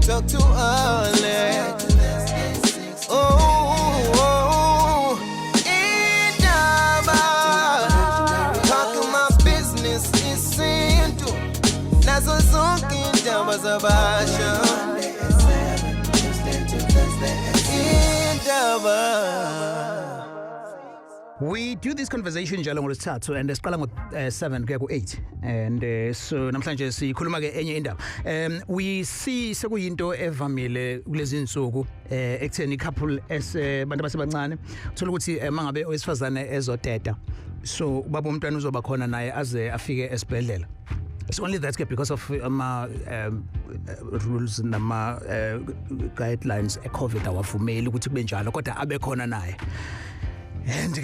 talk too early. Oh, Indaba, talking my business isintu, nazo zonke indaba zabasha. We do this conversation njalo ngolesithathu and siqala ngo7 kuya ku8 and so namhlanje sikhuluma ke enye indaba. We see sekuyinto evamile kulezi insuku ekutheni couple abantu abasebancane uthola ukuthi mangabe owesifazane ezoteta so ubaba umntwana uzoba khona naye aze afike esibhedlela. It's only that because of rules nama guidelines e-COVID awavumeli ukuthi kube njalo kodwa abe khona naye. And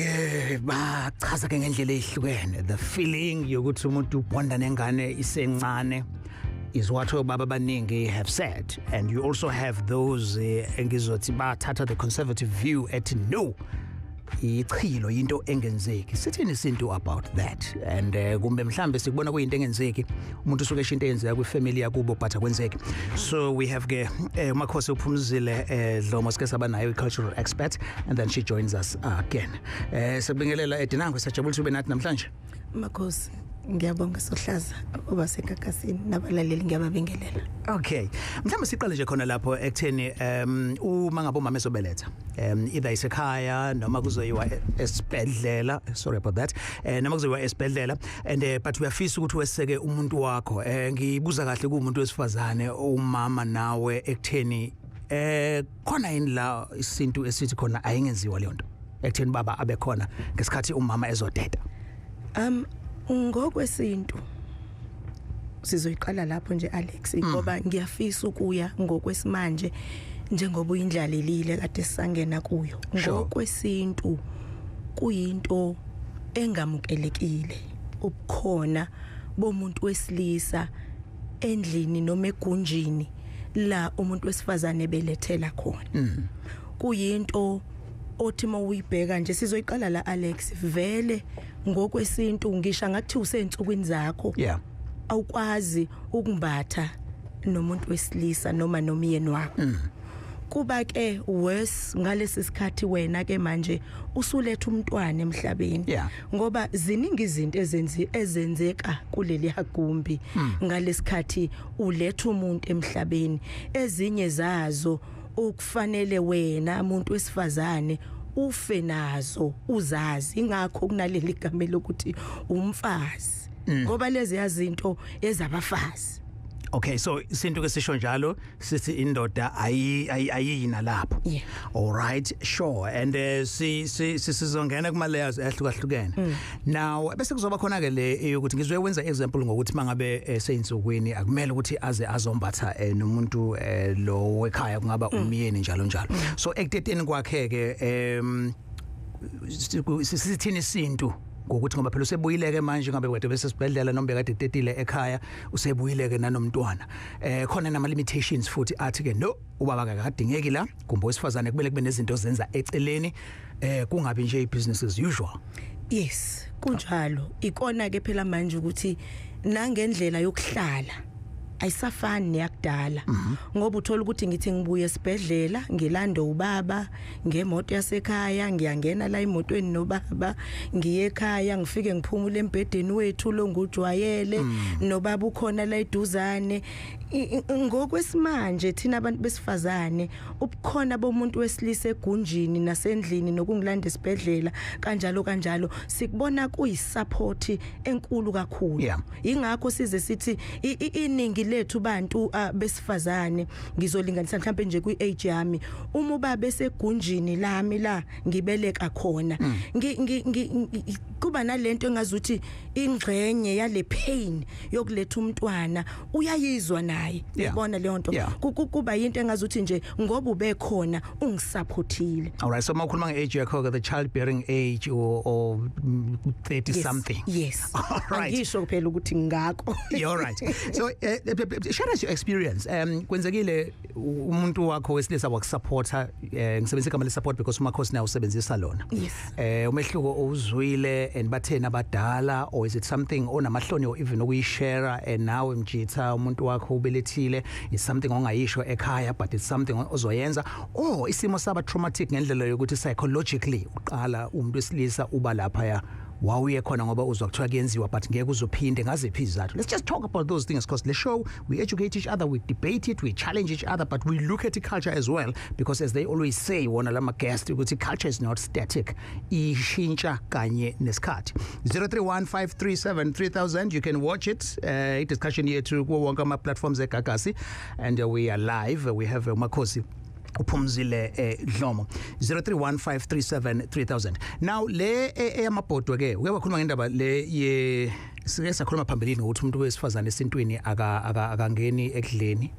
bachaza ke ngendlela ehlukene the feeling yokuthi umuntu ubonda nengane isencane is what obaba abaningi have said, and you also have those engizothi bathatha the conservative view at no ichilo into engenzeki. Sithini isintu about that, and kumbe mhlambe sikubona kuyinto engenzeki umuntu usuke eshinto eyenzeka kwifamily yakubo but akwenzeki. So we have ke uMakhosi uphumzile Dlomo sike saba nayo cultural expert, and then she joins us again. Sibingelela edinango sajabulisa ube nathi namhlanje. Makhosi ngiyabonga Sohlaza obasekakasini nabalaleli ngiyababingelela. Okay, mhlawumbe siqale nje khona lapho ekutheni uma ngabe umama ezobeletha either isekhaya noma kuzoyiwa esibhedlela, sorry about that, noma kuzoyiwa esibhedlela, and but uyafisa ukuthi weseke umuntu wakho. Ngibuza kahle kumuntu wesifazane umama nawe ekutheni khona yini la isintu esithi khona ayingenziwa leyo nto ekutheni baba abe khona ngesikhathi umama ezodeda. Ngokwesintu sizoyiqala lapho nje Alex ngoba ngiyafisa ukuya ngokwesimanje njengoba uyindlalelile kade sisangena kuyo. Ngokwesintu kuyinto engamukelekile ubukhona bomuntu wesilisa endlini noma egunjini la umuntu wesifazane ebelethela khona. Kuyinto othi mawuyibheka nje sizoyiqala la Alex vele ngokwesintu ngisho ngathi usensukwini zakho awukwazi ukumbatha nomuntu wesilisa noma nomyeni wakho. Kuba ke worse ngalesi sikhathi wena ke manje usuletha umntwana emhlabeni ngoba ziningi izinto ezenzeka kuleli hagumbi ngalesikhathi uletha umuntu emhlabeni. Ezinye zazo ukufanele wena umuntu wesifazane ufe nazo uzazi, ingakho kunaleli igama lokuthi umfazi ngoba lezi yazinto ezabafazi. Okay, so isinto ke sisho njalo sithi indoda ayina lapho. All right, sure, and sizongena kuma layers ehlukahlukene. Now bese kuzoba khona ke le ukuthi ngizoyenza example ngokuthi mangabe seyinsukwini akumele ukuthi aze azombatha nomuntu lo ekhaya kungaba umyeni njalo njalo. So ekuteteni kwakhe ke sithini isintu ngokuthi ngoba phela usebuyileke manje ngabe kade bese sibhedlela noma bekade tetile ekhaya usebuyileke nanomntwana. Khona nama limitations futhi athi ke no ubaba akadingeki la kumbe wesifazane kubele kube nezinto zenza eceleni kungabi nje ibusiness as usual. Yes, kunjalo ikona ke phela manje ukuthi nangendlela yokuhlala ayisafani neyakudala ngoba uthola ukuthi ngithi ngibuye esibhedlela ngilanda ubaba ngemoto yasekhaya ngiyangena la emotweni nobaba ngiye ekhaya ngifike ngiphumule embedeni wethu lo ngujwayele nobaba ukhona la eduzane. Ngokwesimanje thina abantu besifazane ubukhona bomuntu wesilisa egunjini nasendlini nokungilanda esibhedlela kanjalo sikubona kuyisupport enkulu kakhulu. Ingakho size sithi iningi lethu bantu besifazane ngizolinganisa mhlambe nje kwi-age yami uma ubaba esegunjini lami la ngibeleka khona kuba nalento engazuthi ingxenye yale pain yokuletha umntwana uyayizwa naye ubona le nto kuba into engazuthi nje ngoba ube khona ungisupportile. All right, so mawukhuluma nge-age yakho the childbearing age or 30 something. Yes. All right, angisho kuphela ukuthi ngakho. You're right. So share us your experience. Kwenzekile umuntu wakho wesilisa wakusupporta ngisebenzisa igama le-support because umakhosi nayo usebenzisa lona. Yes. Umehluko owuzwile and bathena abadala, or is it something onamahloni or even ukuyishare and nawe Mjitha umuntu wakho ubelethile is something ongayisho ekhaya but it's something ozoyenza, or isimo saba traumatic ngendlela yokuthi psychologically uqala umuntu wesilisa uba lapha ya wawuye khona ngoba uzwa kuthiwa kuyenziwa but ngeke uzophinde ngaziphi izathu. Let's just talk about those things because the show we educate each other, we debate it, we challenge each other, but we look at the culture as well because as they always say wona lama guest ukuthi culture is not static, ishintsha kanye nesikhathi. 0315373000 you can watch it discussion yethu kuwo wonke ama platforms eGagasi and we are live. We have Makhosi uphumzile Dlomo 0315373000. Now le eyamabhodwe ke uyabakhuluma ngendaba le ye sike sakhuluma phambilini ukuthi umuntu wesifazane esintwini akangeni ekudleni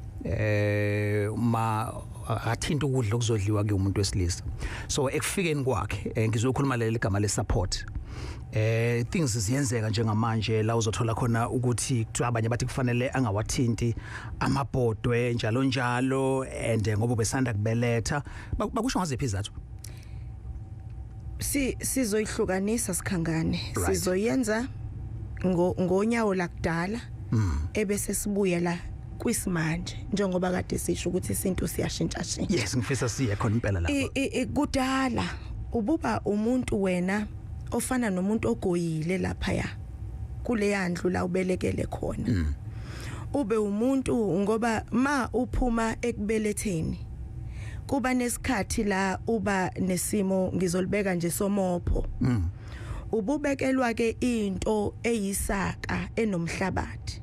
ma athinta ukudla okuzodliwa ke umuntu wesilisa. So ekufikeni kwakhe ngizokhuluma leli gama le support. Things ziyenzeka njengamanje la uzothola khona ukuthi kuthiwa abanye bathi kufanele angawathinti amabhodwe njalo njalo and ngoba besanda kubeletha bakusho ngaziphi izathu. Sizoyihlukanisa sikhangane, sizoyenza ngonyawo lakudala ebese sibuye la kwisimanje njengoba kade sisho ukuthi isintu siyashintsha shintsha. Yes, ngifisa siye khona impela lapha. Kudala ububa umuntu wena ofana nomuntu ogoyile lapha ya kule yandlu la ubelekele khona. Ube umuntu ngoba ma uphuma ekubeletheni kuba nesikhathi la uba nesimo ngizolibeka nje somopho. Ububekelwa ke into eyisaka enomhlabathi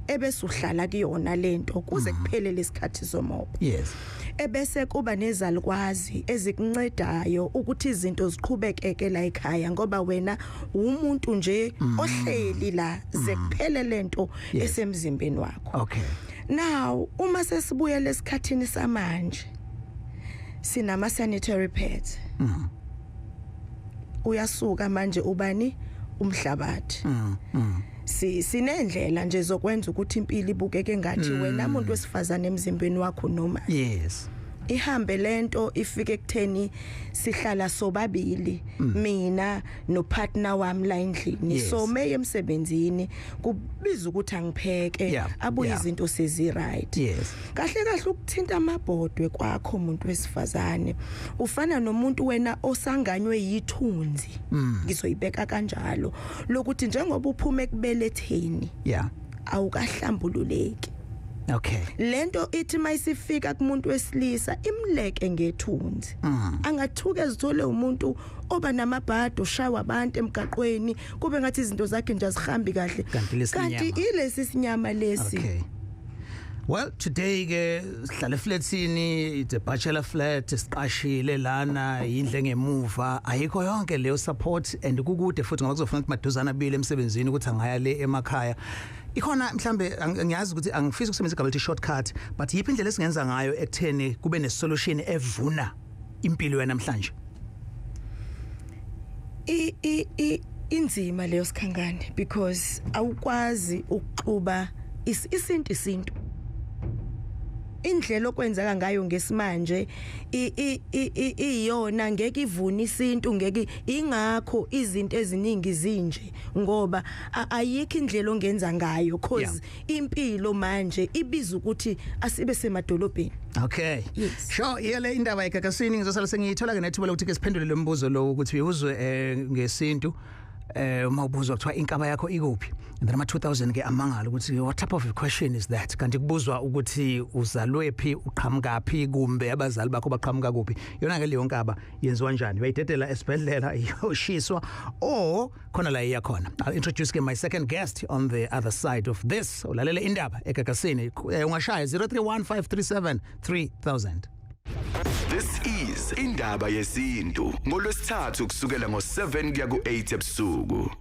ebese uhlala kuyona lento kuze kuphele lesikhathi somopho. Yes. Ebese kuba nezalukwazi ezikuncedayo ukuthi izinto ziqhubekeke la ekhaya ngoba wena umuntu nje ohleli la ze kuphele lento esemzimbeni wakho. Okay. Now uma sesibuye lesikhathini samanje sinama sanitary pads. Uyasuka manje ubani umhlabathi. Sinendlela nje zokwenza ukuthi impilo ibukeke ngathi wena umuntu wesifazane emzimbeni wakho noma. Yes. Ihambe lento ifike ekutheni sihlala sobabili mina no partner wami la endlini. So meye emsebenzini kubiza ukuthi angipheke abuye izinto sezi right. Yes. Kahle ukuthinta amabhodwe kwakho umuntu wesifazane ufana nomuntu wena osanganywe yithunzi. Ngizoyibeka kanjalo lokuthi njengoba uphuma ekubeletheni awukahlambululeki. Okay. Lento ithi mayisifika kumuntu wesilisa imleke ngethunzi. Angathuke ezithole umuntu oba namabhado shawa abantu emgaqweni kube ngathi izinto zakhe nje azihambi kahle. Kanti ilesi sinyama lesi. Okay. Well, today ke sihlala eflatini, it's a bachelor flat, siqashile lana indle ngemuva, ayikho yonke leyo support and kukude futhi ngoba kuzofuna ukuthi maduzana bile emsebenzini ukuthi angaya le emakhaya. Ikhona mhlambe ngiyazi ukuthi angifisi ukusebenzisa igama elithi shortcut but yiphi indlela esingenza ngayo ekutheni kube nesolution evuna impilo yanamhlanje. Inzima leyo sikhangane because awukwazi ukuxuba isintu indlela okwenzeka ngayo ngesimanje iyona ngeke ivuna isintu ngeke ingakho izinto eziningi zinje ngoba ayikho indlela ongenza ngayo cause impilo manje ibiza ukuthi asibe semadolobheni. Okay. Yes. Sure, yele indaba yeGagasini ngizosala sengiyithola ke nethuba lokuthi ke siphendule lo mbuzo lo ukuthi uyuzwe ngesintu uma ubuzwa kuthiwa inkaba yakho ikuphi and then ama 2000 ke amangala ukuthi what type of a question is that kanti kubuzwa ukuthi uzalwe phi uqhamuka phi kumbe abazali bakho baqhamuka kuphi yona ke leyo nkaba yenziwanjani bayidedela esibhedlela iyoshiswa or khona la iyakhona. I'll introduce my second guest on the other side of this. Ulalele indaba eGagasini ungashaya 0315373000. This is Indaba Yesintu ngolwesithathu kusukela ngo7 kuya ku8 ebusuku.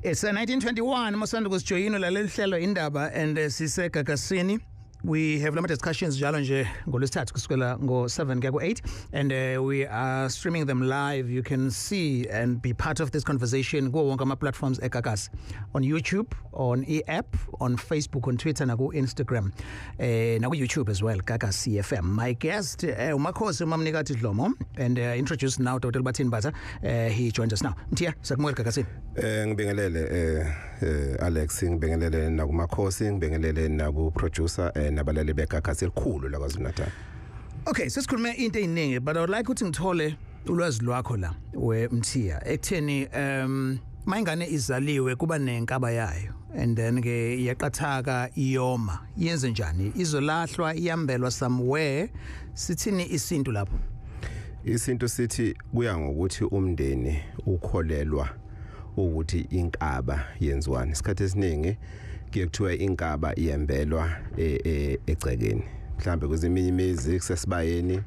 It's 1921 mosanda kusijoyina laleli hlelo indaba and siseGagasini We have limited discussions njalo nje ngolwesithathu kusukela ngo-7 kuya ku-8 and we are streaming them live. You can see and be part of this conversation kuwo wonke ama-platforms eGagasi, on YouTube, on e-app, on Facebook, on Twitter naku Instagram, naku-YouTube as well, Gagasi FM. My guest umakhosi uMamnikati Dlomo, and introduce now Dr. Bathini Bata. He joins us now. Mthiyane, sakumwela Gagasini. Ngibingelele Alex, ngibingelele nakumakhosi, ngibingelele naku-producer nabalali beGagasi elikhulu la KwaZulu-Natal. Okay, sesikhulume into eyiningi, but I would like ukuthi ngithole ulwazi lwakho la Mthiya ekutheni mayingane izaliwe kuba nenkaba yayo and then ke iyaqathaka iyoma, yenze njani? Izolahlwa, iyambelwa somewhere? Sithini isintu lapho? Isintu sithi kuya ngokuthi umndeni ukholelwa ukuthi inkaba yenziwani. Isikhathi esiningi kuye kuthiwa inkaba iyembelwa egcekeni, mhlambe kwezinye imizi kusesibayeni,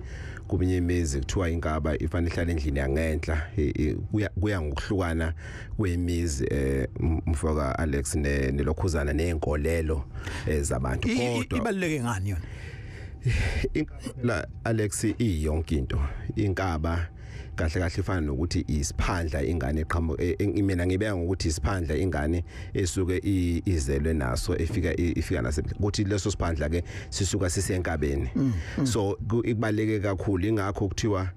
kuminye imizi kuthiwa inkaba ifanele ihlale endlini yangenhla. Kuya ngokuhlukana kwemizi mfoka Alex nelokhuzana nenkolelo zabantu. Kodwa ibaluleke ngani yona? La Alex iyonke into. Inkaba kahle kahle ifana nokuthi isiphandla ingane eqhamuka, mina ngibeka ngokuthi isiphandla ingane esuke izelwe naso ifika nase ukuthi leso siphandla ke sisuka sisenkabeni. So ibaleke kakhulu, ingakho kuthiwa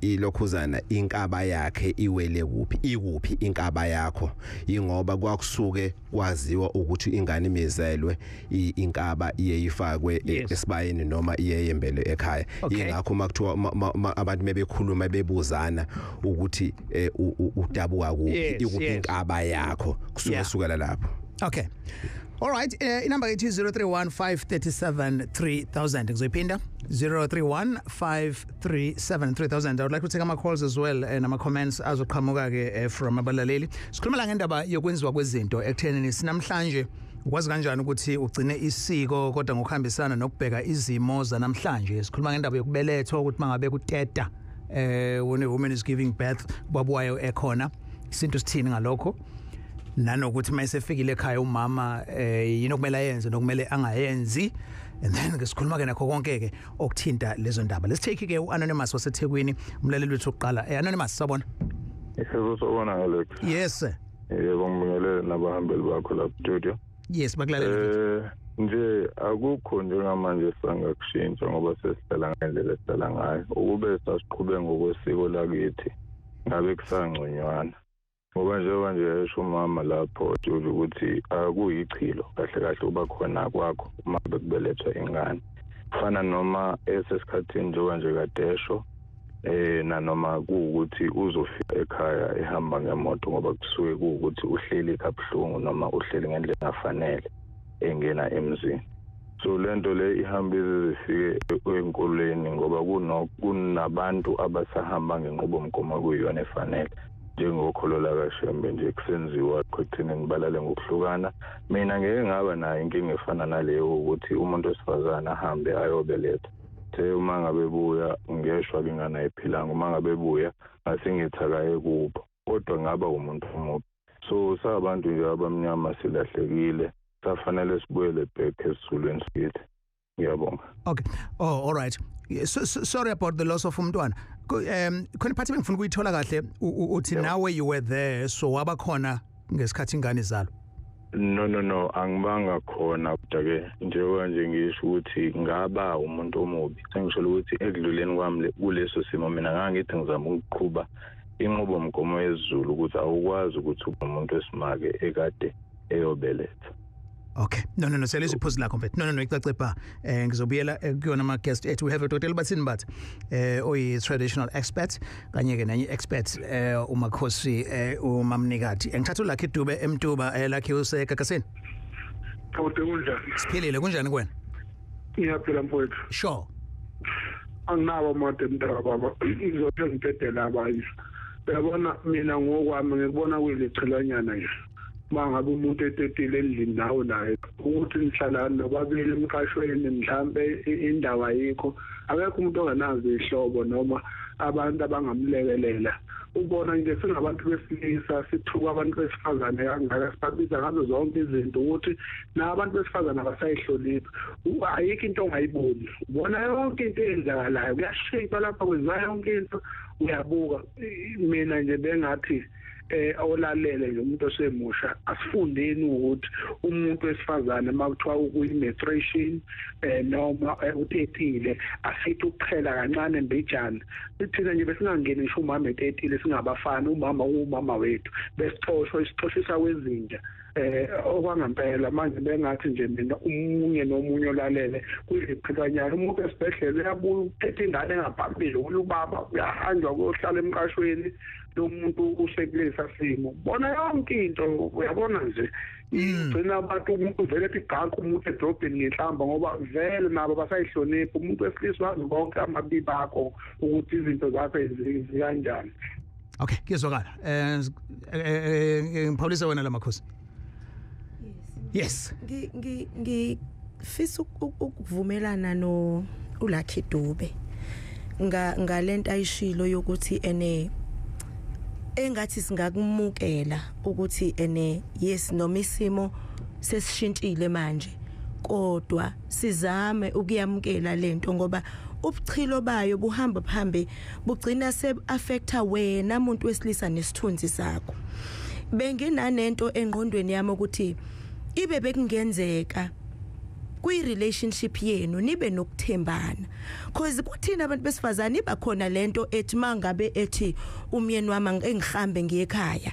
ilokhuzana inkaba yakhe iwele kuphi, ikuphi inkaba yakho, ingoba kwakusuke kwaziwa ukuthi ingane imizelwe inkaba iyeyifakwe esibayeni noma iyeyembele ekhaya. Ingakho makuthiwa abantu mebekhuluma bebuzana ukuthi udabuka kuphi, ikuphi inkaba yakho, kusukela lapho. Okay. All right, inamba ithi 031-537-3000. Ngizoyiphinda 031-537-3000. I would like to take my calls as well and my comments azoqhamuka ke from abalaleli. Sikhuluma la ngendaba yokwenziwa kwezinto ekutheni sinamhlanje ukwazi kanjani ukuthi ugcine isiko kodwa ngokuhambisana nokubheka izimo zanamhlanje. Sikhuluma ngendaba yokubelethwa ukuthi mangabe kuteta when a woman is giving birth babuwayo ekhona, isinto sithini ngalokho, nanokuthi mayisefikile ekhaya umama yini okumele ayenze nokumele angayenzi, and then ngesikhuluma ke nakho konke ke okuthinta lezo ndaba. Let's take ke uAnonymous waseThekwini, umlaleli wethu oqala. Anonymous, sabona? Sabona Alex. Yes sir. Yebo, ngibingelele nabahambeli bakho la studio. Yes, bakulalela. Nje akukho njengamanje sangakushintsha ngoba sesihlala ngendlela esihlala ngayo. Ukube sasiqhubeka ngokwesiko lakithi ngabe kusangconywana. Ngoba nje esho umama lapho ukuthi akuyichilo kahle kahle uba khona kwakho uma bekubelethwa ingane. Fana noma esesikhathini nje kadesho nanoma kuukuthi uzofika ekhaya ehamba ngemoto ngoba kusuke kuukuthi uhleli kabuhlungu noma uhleli ngendlela engafanele engena emzini. So lento le ihamba izifike enkolweni ngoba kunabantu abasahamba ngenqubomgomo kuyona efanele. Njengokholola kaShembe nje kusenziwa ekutheni ngibalale ngokuhlukana. Mina ngeke ngaba nayo inkinga efana naleyo ukuthi umuntu wesifazana ahambe ayobeletha. Uma ngabe buya ngeshwa kingana ephilanga, uma ngabe buya ngasingithakaye kubo, kodwa ngaba umuntu omubi. So sabantu nje abamnyama silahlekile, safanele sibuyele back esizulweni sithi. Ngiyabonga. Okay. Oh, all right. Sorry about the loss of umntwana. Khona phathi bengifuna ukuyithola kahle uthi nawe you were there, so waba khona ngesikhathi ingane izalo. No, angibanga khona kodwa ke njengoba nje ngisho ukuthi ngaba umuntu omubi. Sengisho ukuthi ekudluleni kwami kuleso simo mina ngangithi ngizama ukuqhuba inqubomgomo yezulu ukuthi awukwazi ukuthi ube umuntu wesimake ekade eyobeletha. Okay. No, selezi pause la complete. No, icacile pha. Ngizobuyela kuyona ama guest ethu. We have Dr. Bathini Bata, oyi traditional expert, kanye ke nanye expert umakhosi uMamnikati. Ngithatha lakhe Dube eMtuba lakhe useGagasini. Kunjani? Siphilile kunjani kuwena? Ngiyaphila mfowethu. Sure. Anginawo amade mntaka baba. Ngizophe ngipedela abanye. Uyabona mina ngokwami ngikubona kuyichelanyana nje. Mangabe umuntu etetile endlini nawo naye ukuthi nihlala nobabili emqashweni mhlambe indaba yikho, akekho umuntu onganazi ihlobo noma abantu abangamlekelela ubona nje singabantu besilisa sithuka abantu besifazane kangaka sibabiza ngazo zonke izinto ukuthi nabantu besifazane abasayihloniphi ayikho into ongayiboni ubona yonke into eyenzakalayo kuyashintsha lapha kwenziwa yonke into uyabuka mina nje bengathi olalele nje umuntu osemusha asifundeni ukuthi umuntu wesifazane makuthiwa ukuyi-menstruation noma uthethile asithi ukuphela kancane mbejana thina nje besingangeni ngisho umama ethethile singabafana umama wethu besixoshisa kwezinja okwangempela manje bengathi nje mina umunye nomunye olalele kuyiqhikanyana umuntu esibhedlela uyabuya ukuthetha ingane engaphambili ubaba uyahanjwa kohlala emqashweni lo muntu usekulesa simo bona yonke into uyabona nje igcina abantu umuntu vele ethi gaqo umuntu edrobheni ngehlamba ngoba vele nabo basayihlonipha umuntu wesilisa wazi bonke amabibi akho ukuthi izinto zakho zikanjani. Okay, kuyezwakala. Ngiphaulisa wena lamakhosi. Yes. Ngifisa ukuvumelana no uLucky Dube ngalento ayishilo yokuthi engathi singakumukela ukuthi yes noma isimo sesishintshile manje kodwa sizame ukuyamukela lento ngoba ubuchilo bayo buhamba phambe bugcina se-affecta wena umuntu wesilisa nesithunzi sakho. Benginanento engqondweni yami ukuthi ibe bekungenzeka kwi-relationship yenu nibe nokuthembana cause kuthina abantu besifazane ibakhona lento ethi mangabe ethi umyeni wami engihambe ngiye ekhaya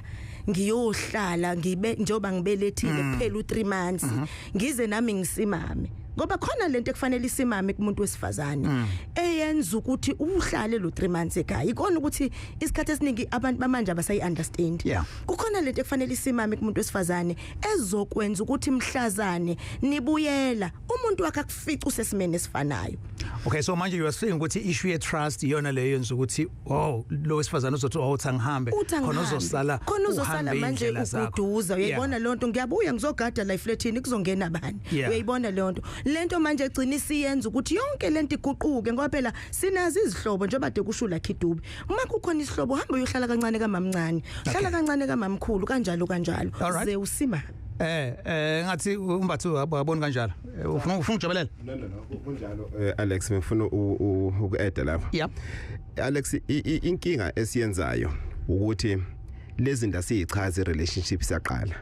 ngiyohlala njoba ngibelethile kuphela u3 months ngize nami ngisimame ngoba khona lento ekufanele isimame kumuntu wesifazane eyenza ukuthi uhlale lo 3 months ekhaya ikona ukuthi isikhathi esiningi abantu bamanje abasayi-understand kukhona lento ekufanele isimame kumuntu wesifazane ezokwenza ukuthi mhlazane nibuyela umuntu wakhe akufica usesimene esifanayo. Okay, so manje you are saying ukuthi issue ye trust yona leyo yenza ukuthi lo wesifazane uzothi uthangihambe khona uzosala manje ukuduza uyayibona lonto ngiyabuya ngizogada la iflatini kuzongena bani uyayibona lonto lento manje egcina isiyenza ukuthi yonke lento iguquke ngoba phela sinazi izihlobo njengoba de kusho uLucky Dube uma kukhona isihlobo hamba uyohlala kancane kamamncane hlala kancane kamamkhulu kanjalo ze usima ngathi umbathu abona kanjalo ufuna ujabulela no kunjalo Alex ngifuna uku-add lapha Alex inkinga esiyenzayo ukuthi lezi zinto siyichaza relationship siyaqala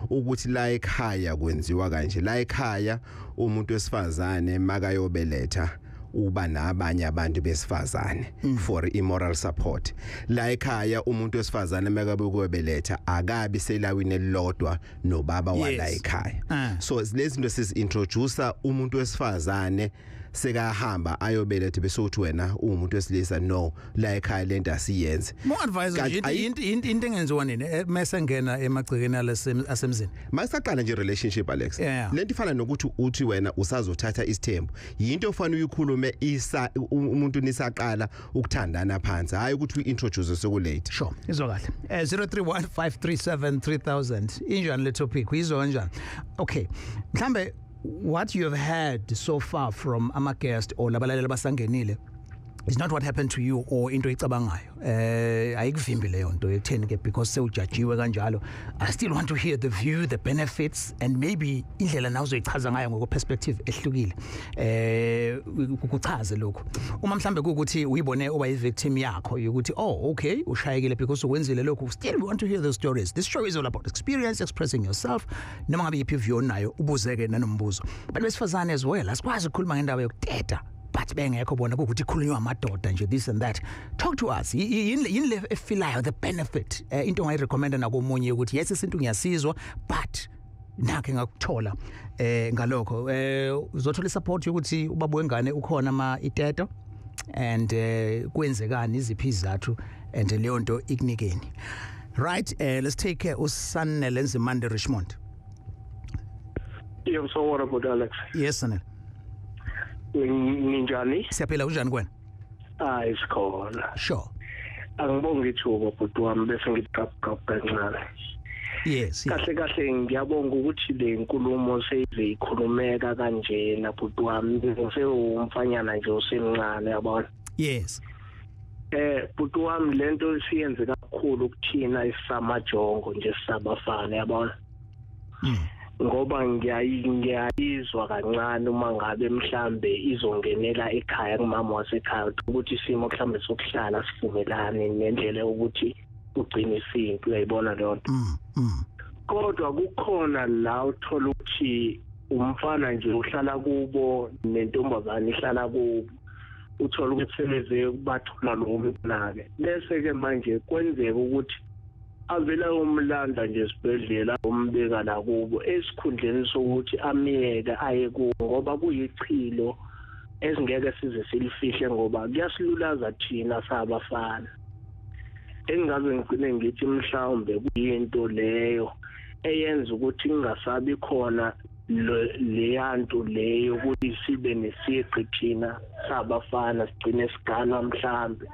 ukuthi la ekhaya kwenziwa kanje la ekhaya umuntu wesifazane makayobeletha uba nabanye abantu besifazane for immoral support la ekhaya umuntu wesifazane makabe ukubeletha akabi selawini elilodwa nobaba wala ekhaya so lezi zinto sizintroduce umuntu wesifazane sekahamba ayobeletha bese uthi wena umuntu wesilisa no la ekhaya lento asiyenze mo advisor into engenziwa nini mesengena emagcikeni asemzini masaqala nje relationship Alex lento ifana nokuthi uthi wena usazothatha isithembu yinto ofana uyikhulume umuntu nisaqala ukuthandana phansi hayi ukuthi uintroduce sekulate sure izwakala 0315373000 injani le topic uyizwa kanjani okay mhlambe what you have heard so far from ama guest or labalaleli basangenile is not what happened to you or into ecabangayo ayikuvimbi leyo nto ekutheni ke because sewujajiwe kanjalo I still want to hear the view the benefits and maybe indlela nawo uzoyichaza ngayo ngoko perspective ehlukile ukuchaze lokho uma mhlambe ukuthi uyibone oba i victim yakho ukuthi oh okay ushayekile because ukwenzile lokho still we want to hear the stories. This show is all about experience, expressing yourself noma ngabe iphi view nayo ubuzeke nanombuzo but besifazane as well asikwazi ukukhuluma ngendaba yokuteta but bengekho bona ukuthi ikhulunywa amadoda nje this and that. Talk to us yini le efilayo the benefit into ongayi recommend nakomunye ukuthi yes isintu ngiyasizwa but nakhe ngakuthola ngalokho uzothola support ukuthi ubaba wengane ukhona ama iteto and kwenzekani iziphi izathu and leyo nto ikunikeni right. Let's take uSanele Nzimande Richmond. Yebo so what about Alex? Yes Sanele. Ninjani? Siyaphila unjani kwena? Isikhona. Sure. Angibonga ithuba bhuti wami bese ngigqabha kancane. Yes. Kahle ngiyabonga ukuthi le nkulumo seyikhulumeka kanje na bhuti wami ngise umfanyana nje usemncane yabona. Yes. Buti wami lento siyenze kakhulu kuthina isamajongo nje sisabafana yabona. Ngoba ngiyayizwa kancane uma ngabe mhlambe izongenela ekhaya kumama wasekhaya ukuthi isimo mhlambe sokuhlala sivumelane nendlela ukuthi ugcina isintu uyayibona leyo nto. Kodwa kukhona la uthola ukuthi umfana nje uhlala kubo nentombazane ihlala kubo uthola ukuthi sebeze bathula lokubanake bese ke manje kwenzeka ukuthi avela umlanda nje esibhedlela umbeka la kubo esikhundleni sokuthi amiyeke aye kuwo ngoba kuyichilo esingeke size silifihle ngoba kuyasilulaza thina sabafana. Engaze ngicine ngithi mhlawumbe kuyinto leyo eyenza ukuthi ingasabi khona leyanto leyo ukuthi sibe nesiqi thina sabafana sigcine sigana mhlambe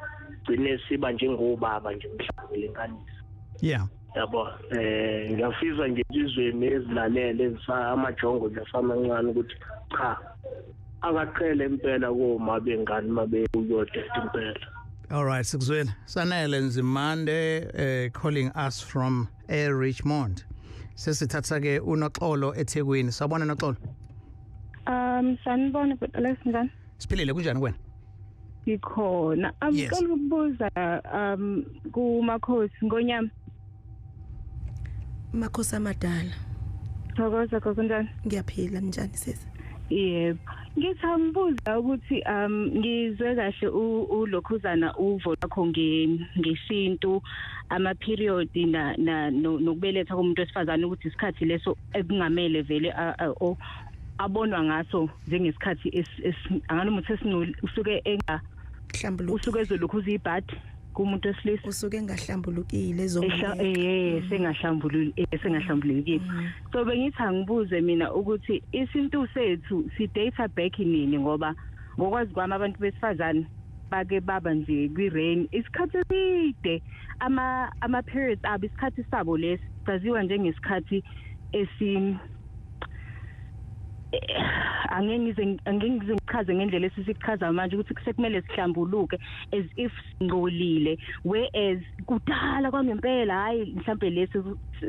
sigcine siba njengobaba nje mhlambe lenkanisa. Yeah. Yabo ngiyafisa nje izweni ezilalele amajongo nje samancane ukuthi cha akaqhele impela koma bengani mabe uyodwa impela. All right, sikuzwela. Sanele Nzimande calling us from Richmond. Sesithatha ke uNoxolo eThekwini. Sabona Noxolo. Sanibona Alex ngani? Siphilile kunjani kwena? Ngikhona. Ngicela ukubuza kumakhosi ngonyama. Makhosi amadala. Thokoza kunjani? Ngiyaphila njani sisi? Yebo. Ngithambuza ukuthi ngizwe kahle ulokhuzana uvo lakho ngesintu ama period nokubeletha komuntu wesifazane ukuthi isikhathi leso ekungamele vele abonwa ngaso njengesikhathi angani umuntu esingcoli usuke engahlambuluki usuke ezolokhuza ibhadi kumuntu wesilisa usuke engahlambulukile sengahlambulukile. So bengithi angibuze mina ukuthi isintu sethu si data back nini ngoba ngokwazi kwami abantu besifazane bake baba nje kwi-rain isikhathi eside ama periods abo isikhathi sabo lesi saziwa njengesikhathi angeke ngichaze ngendlela esisichaza manje ukuthi kusekumele sihlambuluke as if singcolile whereas kudala kwangempela hayi mhlambe lesi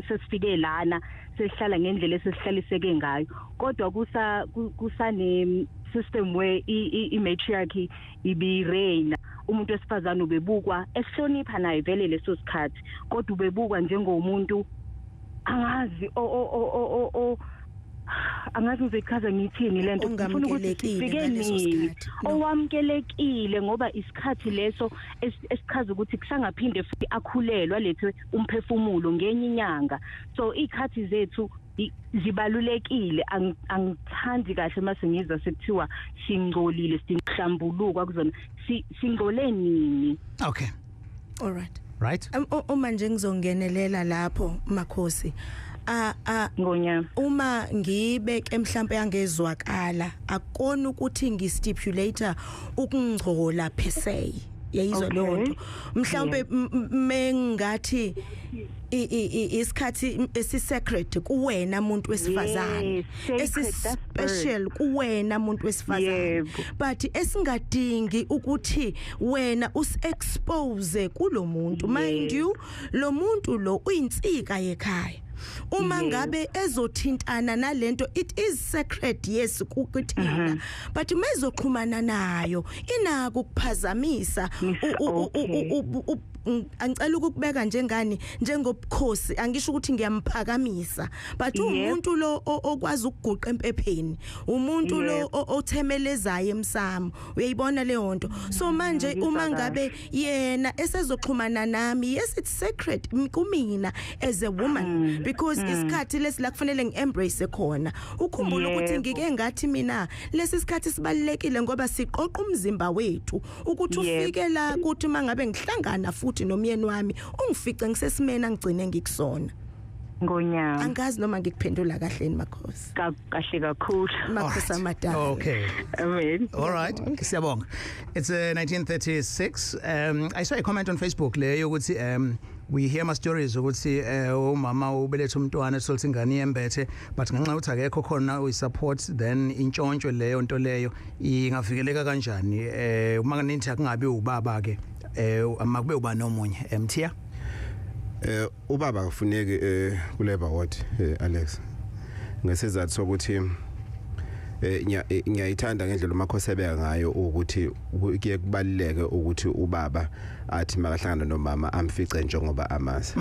sesifike lana sesihlala ngendlela esesihlaliseke ngayo kodwa kusane system where i-matriarchy ibi-reign umuntu wesifazane ubebukwa esihlonipha naye vele leso sikhathi kodwa ubebukwa njengomuntu angazi angazi ngizochaza ngithini lento ngifuna ukuthi sifike nini owamkelekile ngoba isikhathi leso esichaza ukuthi kusangaphinde futhi akhulelwa lethe umphefumulo ngenye inyanga so ikhathi zethu zibalulekile angithandi kahle mase ngizwa sekuthiwa singcolile sihlambuluka kuzona singole nini. Okay, all right uma nje ngizongenelela lapho makhosi ngonyama uma ngibeke mhlambe yangezwakala akona ukuthi ngistipulator ukungcola per se yayizwa lonto mhlambe mengathi isikhathi esisecret kuwena umuntu wesifazane esispecial kuwena umuntu wesifazane but esingadingi ukuthi wena usexpose kulomuntu mind you lo muntu lo uyinsika yekhaya uma ngabe ezothintana nalento it is secret yes kukuthina but mezoxhumana nayo inako ukuphazamisa angicela ukubeka njengani njengobukhosi angisho ukuthi ngiyamphakamisa but umuntu lo okwazi ukuguqa empepheni umuntu lo othemelezayo emsamo uyayibona le honto so manje uma ngabe yena esezoxhumana nami yes it's secret kumina as a woman because isikhathi lesi la kufanele ngiembrace khona ukhumbula ukuthi ngike ngathi mina lesi sikhathi sibalekile ngoba siqoqa umzimba wethu ukuthi ufike la ukuthi mangabe ngihlangana futhi nomyeni wami ungifice ngisesimena ngigcine ngikusona ngonyama angazi noma ngikuphendula kahle makhosi kahle kakhulu makhosi amadala. Okay, amen. All right, siyabonga. It's 1936. I saw a comment on Facebook leyo ukuthi we hear my stories ukuthi umama ubeletha umntwana sokuthi ingane yembethe but ngenxa ukuthi akekho khona uyi-support then intshontsho leyo nto leyo ingavikeleka kanjani uma nithi akungabi ubaba ke amakube uba nomunye Mthiyane ubaba kufuneki kuleba ward Alex ngesizathu sokuthi ngiyayithanda ngendlela umakhosebeka ngayo ukuthi kuye kubaluleke ukuthi ubaba athi makahlangana nomama amfice njengoba amazi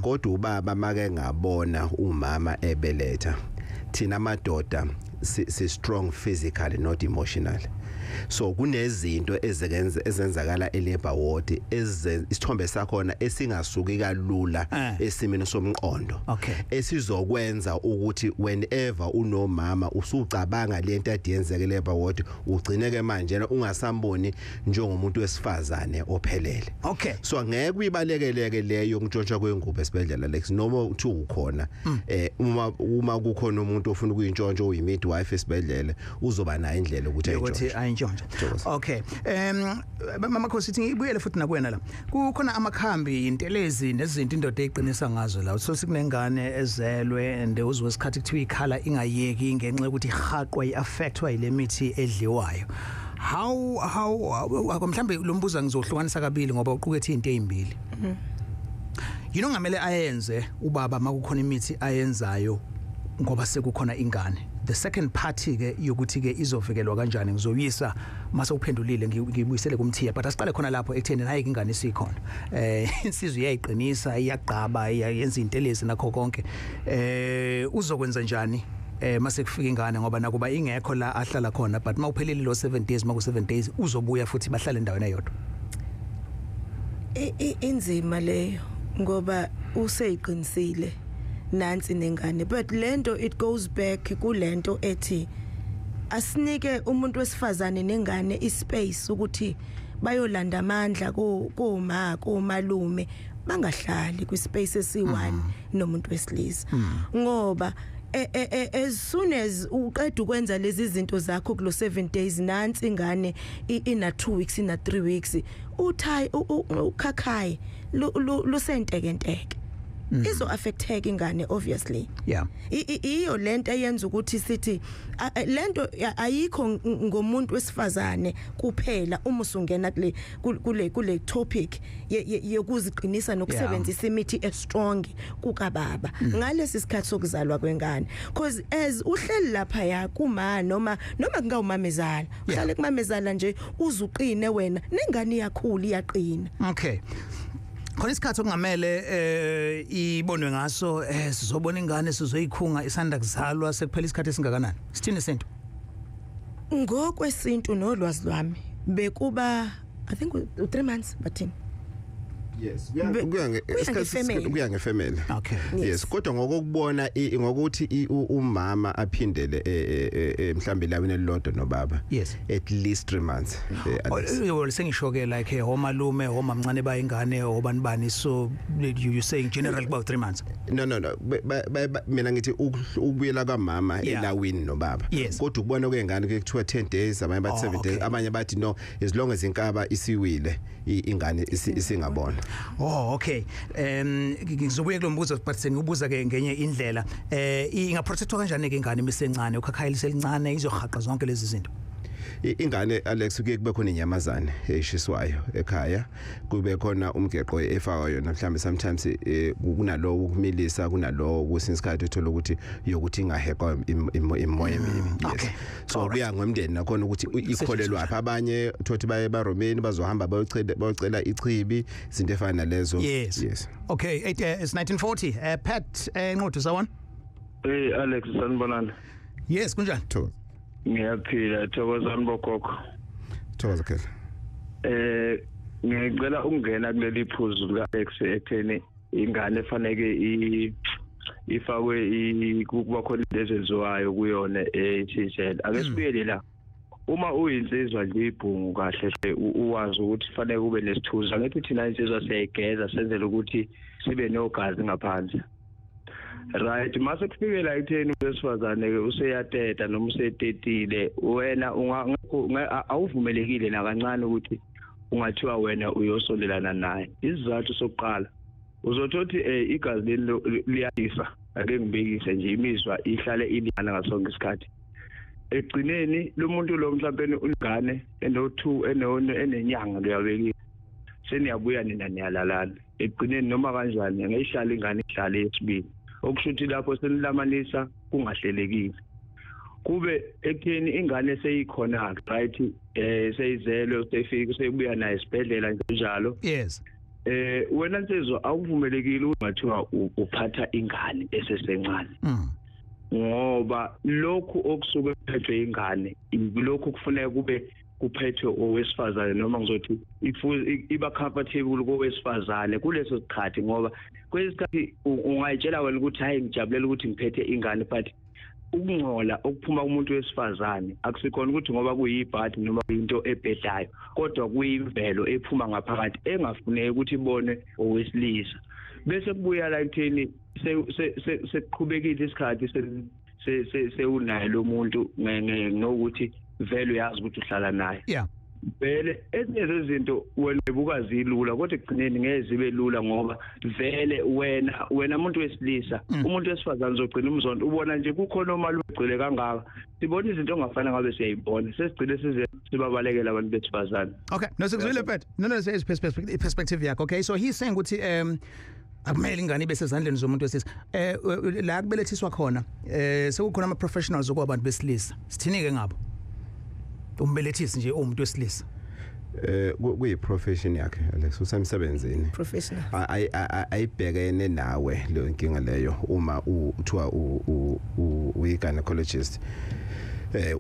kodwa ubaba make ngabona umama ebeletha thina amadoda si strong physically not emotionally so kunezinto ezenzakala elabor ward isithombe sakhona esingasuki kalula esimini somqondo esizokwenza ukuthi whenever unomama usucabanga lento adiyenzeke elabor ward ugcineke manje ungasamboni njengomuntu wesifazane ophelele so ngeke uyibalekeleke leyo ukuntshontsha kwengubo esibedlela Alex noma uthi ukhona uma kukhona umuntu ofuna ukuyintshontsha uyimidwife esibedlela uzoba nayo indlela ukuthi ayintshontshe okay mama Khosi ngibuyele futhi nakwena la kukhona amakhambi intelezi nezinto indoda eqinisa ngazo la so sikunengane ezelwe and uzwe isikhathi kuthiwa ikhala ingayeki ngenxa ukuthi ihaqwa iaffectwa ile mithi edliwayo how mhlambe lo mbuzo ngizohlukanisa kabili ngoba uqukethe izinto ezimbili ngamele ayenze ubaba makukhona imithi ayenzayo ngoba sekukhona ingane the second party ke yokuthi ke izovikelwa kanjani ngizoyisa mase uphendulile ngibuyisele kumthiya but asiqale khona lapho ekutheni hayi ingane sikhona insizwe iyayiqinisa iyaqaba iyenza intelezi nakho konke uzokwenza njani mase kufika ingane ngoba nakuba ingekho la ahlala khona but mawuphelile lo 7 days maku 7 days uzobuya futhi bahlale endaweni eyodwa inzima leyo ngoba useyiqinisile nansi nengane but lento it goes back kulento ethi asinike umuntu wesifazane nengane ispace ukuthi bayolanda amandla komalume bangahlali kwispace esi1 nomuntu wesilisa ngoba as soon as uqeda ukwenza lezi zinto zakho kulo 7 days nansi ingane ina 2 weeks ina 3 weeks ukhakhayi lusentekenteke izo affecteke ingane obviously iyo lento eyenza ukuthi sithi lento ayikho ngomuntu wesifazane kuphela uma usungena kule topic yokuziqinisa nokusebenzisa imithi estrong kukababa ngalesi sikhathi sokuzalwa kwengane because as uhleli lapha ya kuma noma kungawumamezala uhlale kumamezala nje uzuqine wena nengane yakhulu iyaqina khona isikhathi okungamele ibonwe ngaso sizobona ingane sizoyikhunga isanda kuzalwa sekuphela isikhathi esingakanani sithini Sintu Ngokwesintu nolwazi lwami bekuba I think 3 months but yes kuya ngefamily yes kodwa ngokubona ngokuthi umama aphindele mhlambe lawini elilodwa nobaba at least 3 months sengisho ke like homalume homamncane bayingane obani bani so you saying general about 3 months no mina ngithi ukubuyela kamama elawini nobaba kodwa ukubona kwengane kuthiwa 10 days abanye bathi 7 days abanye bathi no as long as inkaba isiwile ingane isingabona okay ngizobuye kulombuzo but sengibuza ke ngenye indlela ingaprotectwa kanjani ke ingane misencane ukhakhayile selincane izohaqa zonke lezi zinto ingane Alex kuye kube khona inyamazane eshiswayo ekhaya kube khona umgeqo efaka yona mhlambe sometimes kunalowo ukumilisa kunalowo kusinsikhathi uthola ukuthi yokuthi ingahekwa imoya emibi yes so kuya ngomndeni nakhona ukuthi ikholelwa apha abanye thothi baye baRomeni bazohamba bayocela ichibi izinto efana nalezo yes okay it's 1940 Pat Nqodu sawona Alex sanibonana yes kunjani ngiyaphila thokozani bogogo thokoza ke ngicela ukungena kuleli phuzu lika Alex ekutheni ingane efanele ifakwe kuba khona lezenziwayo kuyona ethijela ake sibuyele la uma uyinsizwa nje ibhungu kahle uwazi ukuthi kufanele kube nesithuza ngithi thina insizwa siyayigeza senzele ukuthi sibe nogazi ngaphansi right mase kufikela ekutheni wesifazane ke useyateta noma usetetile wena awuvumelekile nakancane ukuthi ungathiwa wena uyosolelana naye isizathu sokuqala uzothothi igazi liyayisa ake ngibekise nje imizwa ihlale ilingana ngasonke isikhathi egcineni lo muntu lo mhlawumbe ungane eno2 enenyanga luyabekile seniyabuya nina niyalalana egcineni noma kanjani ngeyihlala ingane ihlale yesibili okushuthi lapho senilamanisa kungahlelekile kube ekutheni ingane seyikhona right seyizelwe seyifika seyibuya nayo esibhedlela njalo yes wena nsizwa akuvumelekile ukuthiwa uphatha ingane esesencane ngoba lokhu okusuke kuphethwe ingane lokhu kufuneka kube kuphethwe owesifazane noma ngizothi iba comfortable kowesifazane kuleso sikhathi ngoba kwesikhathi ungayitshela wena ukuthi hayi ngijabulela ukuthi ngiphethe ingane but ukungcola okuphuma kumuntu wesifazane akusikhona ukuthi ngoba kuyibhadi noma into ebhedayo kodwa kuyimvelo ephuma ngaphakathi engafuneki ukuthi ibone owesilisa bese kubuya la ekutheni sekuqhubekile isikhathi sewunayo lo muntu ngokuthi vele uyazi ukuthi uhlala naye yeah vele ezinye zezinto wena ubukazilula kodwa ekugcineni ngeke zibe lula ngoba vele wena umuntu wesilisa umuntu wesifazane uzogcina umzondo ubona nje kukhona omali ugcile kangaka sibona izinto ongafana ngabe siyayibona sesigcile size sibabalekela abantu besifazane okay no sikuzwile phet no says perspective yakho okay so he's saying ukuthi akumele ingane ibe sezandleni zomuntu wesilisa la kubelethiswa khona sekukhona ama professionals okuba abantu besilisa sithini ke ngabo umbelethisi nje umuntu wesilisa kuyi profession yakhe Alex usemsebenzini professional ayibhekene nawe le nkinga leyo uma uthiwa uyi-gynecologist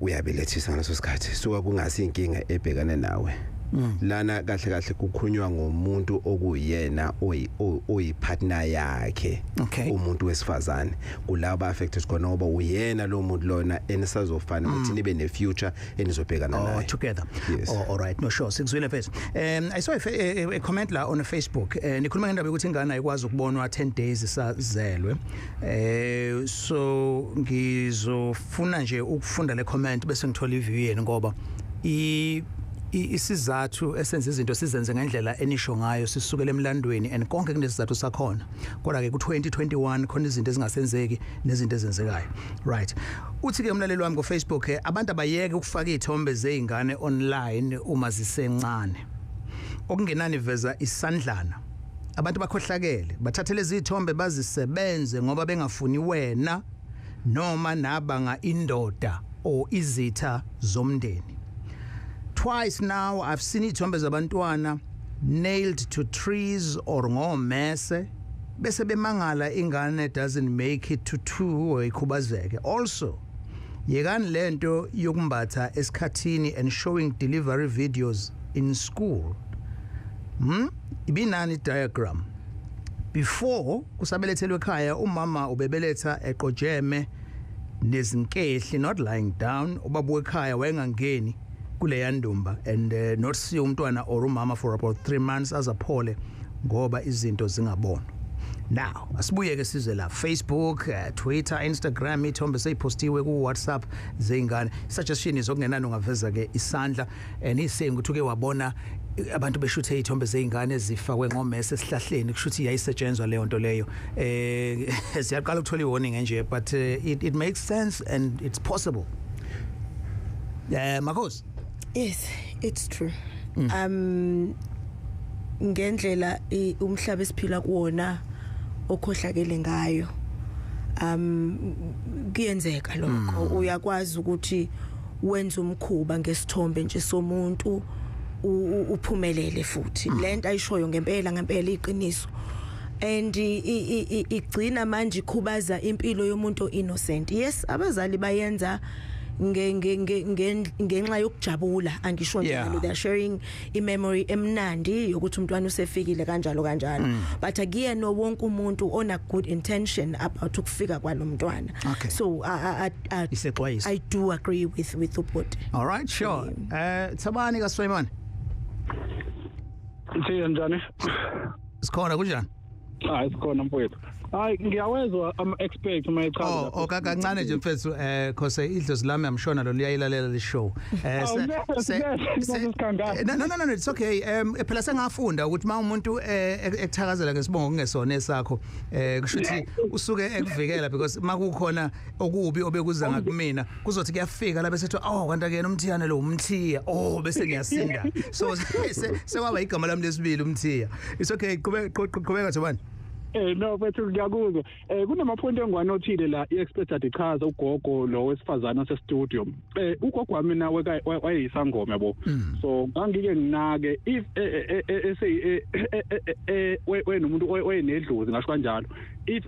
uyabelethisa ngaleso sikhathi suka kungasi inkinga ebhekane nawe lana kahle kukhulunywa ngomuntu okuyena oyipartner yakhe umuntu wesifazane kulabo affected khona ngoba uyena lo muntu lona enisazofana ukuthi nibe ne future enizobhekana naye together yes. all right no sure sikuzwile mfethu I saw a comment la on Facebook nikhuluma ngendaba ukuthi ingane ayikwazi ukubonwa 10 days isazelwe so ngizofuna nje ukufunda le comment bese ngithola iview yenu ngoba isizathu esenza izinto sizenze ngendlela enisho ngayo sisukela emlandweni and konke kunesizathu sakhona kodwa ke ku2021 khona izinto ezingasenzeki nezinto ezenzekayo right uthi ke umlaleli wami go Facebook abantu abayeke ukufaka izithombe zeingane online uma zisencane okungenani veza isandlana abantu bakhohlakele bathathe lezi izithombe bazisebenze ngoba bengafuni wena noma nabanga indoda o izitha zomndeni. Twice now I've seen izithombe zabantwana nailed to trees or ngomese bese bemangala ingane doesn't make it to 2 ikhubazeke. Also yekani lento yokumbatha esikhathini and showing delivery videos in school. Ibinani diagram. Before kusabelethelwe ekhaya umama ubebeletha eqojeme nezinkehli not lying down ubaba ekhaya wayengangeni kule yandumba and not see umntwana or umama for about 3 months azaphole ngoba izinto zingabonwa. Now asibuye ke size la Facebook, Twitter, Instagram ithombe seyipostiwe ku WhatsApp zeingane suggestion izokungenani ungaveza ke isandla and isaying ukuthi uke wabona abantu beshuthe izithombe zeingane ezifakwe ngomese esihlahleni kushuthi yayisetshenzwa leyo nto leyo siyaqala ukuthola iwarning nje but it makes sense and it's possible. Makhosi. Yes, it's true. Ngendlela umhlaba esiphila kuwona okhohlakele ngayo kuyenzeka lokho uyakwazi ukuthi wenze umkhuba ngesithombe nje somuntu uphumelele futhi lento ayishoyo ngempela iqiniso and igcina manje ikhubaza impilo yomuntu innocent. Yes, abazali bayenza ngenxa yokujabula angisho njalo they are sharing imemory emnandi yokuthi umntwana usefikile kanjalo but again no wonke umuntu ona good intention about ukufika kwalomntwana. So I do agree with Ubhuti. All right, sure. Thabani kaSwayman. Njani? Sikhona kunjani? Sikhona mfowethu. hayi ngiyawezwa ama-expect uma echaza kancane nje mfethu cause idlozi lami amshona lo liyayilalela le show no it's okay phela sengafunda ukuthi ma umuntu ekuthakazela ngesibongo kungesona esakho kushuthi usuke ekuvikela because makukhona okubi obekuza ngakumina kuzothi kuyafika la bese ethi kanti akena umthiyane lo umthiya bese ngiyasinda so sekwaba igama lami lesibili umthiya it's okay qhubeka Thobani no bethu ngiyakuzwa kunamaphoyinti engwanothile la i-expert adichaza ugogo lo wesifazana ose-studio ugogo wami nawe wayeyisangoma yabo so ngangike nginake if wenomuntu oyenedlozi ngasho kanjalo if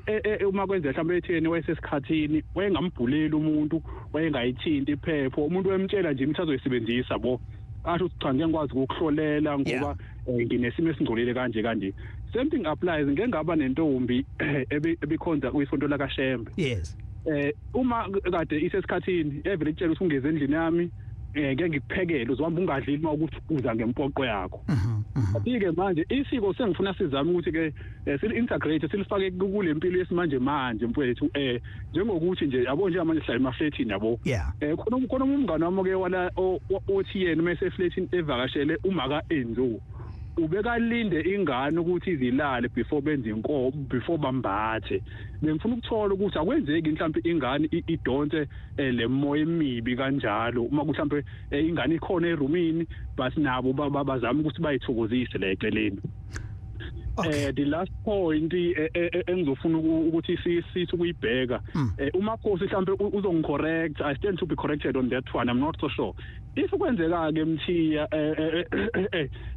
uma kwenza mhlawumbe etheni wayesesikhathini wayengambhuleli umuntu wayengayithinti iphepho umuntu wemtshela nje imithi azoyisebenzisa bo asho ukuthi cha ngiyakwazi ukuhlolela ngoba nginesimo esingcolile kanje same thing applies ngeke ngaba nentombi ebikhonza kuyisonto la kaShembe yes uma kade isesikhathini evele itshela ukuthi ungeze endlini yami ngeke ngikuphekele uzohamba ungadlili uma ukuthi uza ngempoqo yakho Ati-ke manje isiko sengifuna sizame ukuthi ke sili-integrate silifake kule mpilo yesimanje manje mfowethu njengokuthi nje yabo nje manje sihlala emafletini yabo khona umngane wami ke wala othi yena mase efletini evakashele umaka Enzo ubekalinde ingane ukuthi izilale before benze inkomo before bambathe bengifuna ukuthola ukuthi akwenzeki mhlawumbe ingane idonse le moya emibi kanjalo uma mhlawumbe ingane ikhona erumini basi nabo bazama ukuthi bayithokozise la eceleni the last point engizofuna ukuthi sithi ukuyibheka umakhosi mhlawumbe uzongicorrect I stand to be corrected on that one I'm not so sure if kwenzeka ke Mthiya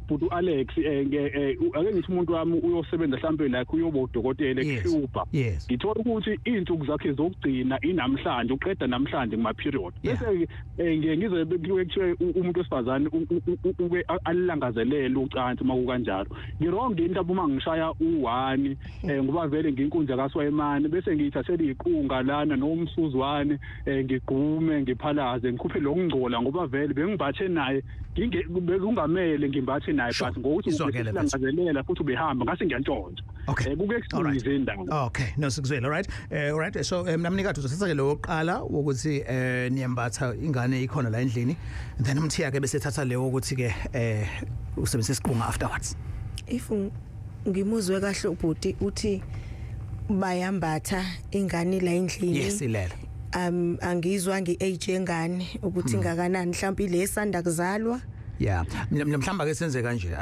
but uAlex ake ngithi umuntu wami uyosebenza mhlawumbe la kuyoba udokotela eCuba ngithola ukuthi izinsuku zakhe zokugcina inamhlanje uqeda namhlanje kuma period bese ngize kuthiwe umuntu wesifazane ube alilangazelele ucansi makukanjalo ngirong into uma ngishaya u1 ngoba vele nginkundla kaSwayimani bese ngiyithathela iqunga lana nomsuzwane ngigume ngiphalaze ngikhuphe lokungcola ngoba vele bengibathe naye bekungamele ngimbathe naye but ngokuthi ulangazelela futhi ubehamba ngase ngiyantshontsha kuke-exclusive indaba okay no sikuzwela all right so namnikade uzothatha ke lo oqala ukuthi niyembatha ingane ikhona la endlini then Mthiya ke bese ethatha leyo ukuthi ke usebenzisa isiqunga afterwards if ngimuzwe kahle ubhuti uthi bayambatha ingane la endlini yes ilela angizwa ngi-age engane ukuthi ngakanani mhlawumbe ile esanda kuzalwa mhlamba ke senze kanje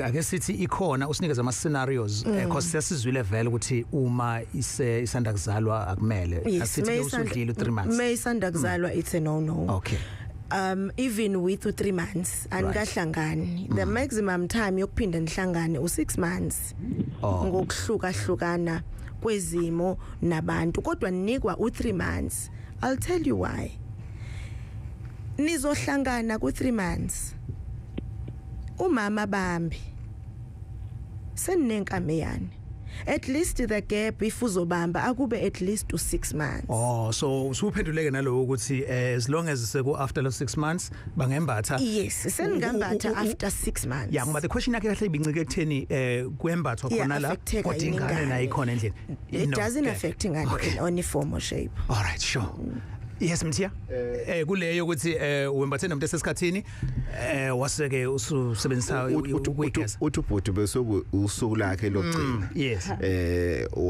ake sithi ikhona usinikeza ama scenarios because sesizwile vele ukuthi uma isanda kuzalwa akumele asithi usudlile 3 months mayisanda kuzalwa it's a no okay even with 3 months anikahlangani the maximum time yokuphinda nihlangane u6 months ngokuhlukahlukana kwezimo nabantu kodwa ninikwa u3 months I'll tell you why nizohlangana ku3 months umama bambi seninenkame yani at least the gap if uzobamba akube at least to 6 months so usuphenduleke nalowo ukuthi as long as seku after those 6 months bangembatha yes sengambatha after 6 months ngoba the question yakhe kahle ibincike ekutheni kwembathwa khona la kodwa ingane nayo ikhona endlini it doesn't affect ingane in any form or shape all right sure yes Mthiya kuleyo ukuthi wembathe nomuntu esesikhathini waseke usebenzisa ukuyigeza uthubhuti bese usuku lakhe lokugcina yes